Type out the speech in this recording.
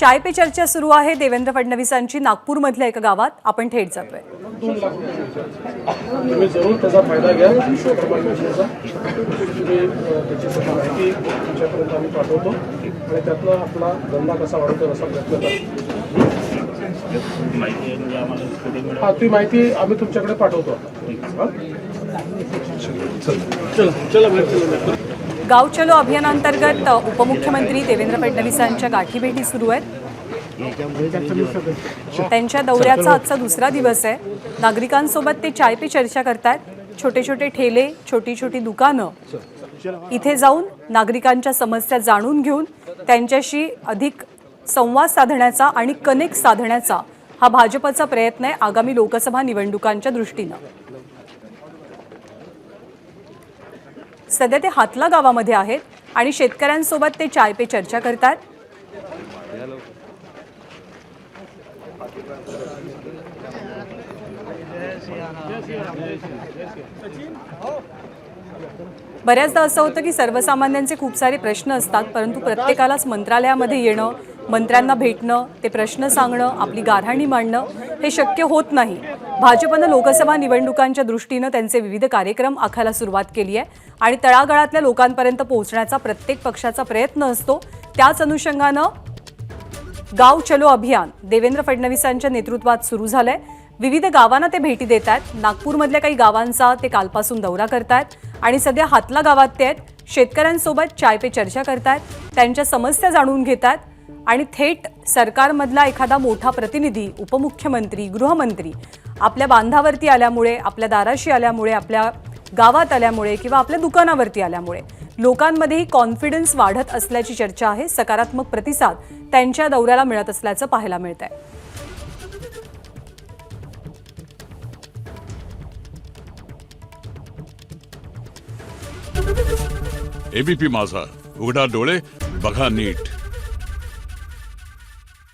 चाय पे चर्चा सुरू आहे देवेंद्र फडणवीसांची नागपूरमधल्या एका गावात. आपण थेट जातोय. 2 लाख तुम्ही जरूर त्याचा फायदा घ्या. विश्वकर्मा योजनेचा तुम्ही त्याची माहिती तुमच्यापर्यंत आम्ही पाठवतो आणि त्यातनं आपला धंदा कसा वाढवतो असा प्रयत्न करतो. हा ती माहिती आम्ही तुमच्याकडे पाठवतो. गाव चलो अभियानांतर्गत उपमुख्यमंत्री देवेंद्र फडणवीसांच्या गाठीभेटी सुरू आहेत. त्यांच्या दौऱ्याचा आजचा दुसरा दिवस आहे. नागरिकांसोबत ते चाय पे चर्चा करतात. छोटे छोटे ठेले, छोटी छोटी दुकानं इथे जाऊन नागरिकांच्या समस्या जाणून घेऊन त्यांच्याशी अधिक संवाद साधण्याचा आणि कनेक्ट साधण्याचा हा भाजपचा प्रयत्न आहे आगामी लोकसभा निवडणुकांच्या दृष्टीनं. सध्या ते हातला गावामध्ये आहेत आणि शेतकऱ्यांसोबत ते चाय पे चर्चा करतात. बऱ्याचदा असं होतं की सर्वसामान्यांचे खूप सारे प्रश्न असतात, परंतु प्रत्येकालाच मंत्रालयामध्ये येणं, मंत्र्यांना भेटणं, ते प्रश्न सांगणं, आपली गाऱ्हाणी मांडणं हे शक्य होत नाही. भाजपनं लोकसभा निवडणुकांच्या दृष्टीनं त्यांचे विविध कार्यक्रम आखायला सुरुवात केली आहे आणि तळागाळातल्या लोकांपर्यंत पोहोचण्याचा प्रत्येक पक्षाचा प्रयत्न असतो. त्याच अनुषंगानं गाव चलो अभियान देवेंद्र फडणवीसांच्या नेतृत्वात सुरू झालंय. विविध गावांना ते भेटी देत आहेत. नागपूरमधल्या काही गावांचा ते कालपासून दौरा करतायत आणि सध्या हातला गावात ते आहेत. शेतकऱ्यांसोबत चाय पे चर्चा करतायत, त्यांच्या समस्या जाणून घेतात आणि थेट सरकारमधला एखादा मोठा प्रतिनिधी, उपमुख्यमंत्री, गृहमंत्री आपल्या बांधावरती आल्यामुळे, आपल्या दाराशी आल्यामुळे, आपल्या गावात आल्यामुळे किंवा आपल्या दुकानावरती आल्यामुळे लोकांमध्येही कॉन्फिडन्स वाढत असल्याची चर्चा आहे. सकारात्मक प्रतिसाद त्यांच्या दौऱ्याला मिळत असल्याचं पाहायला मिळतंय. एबीपी माझा, उघडा डोळे बघा नीट.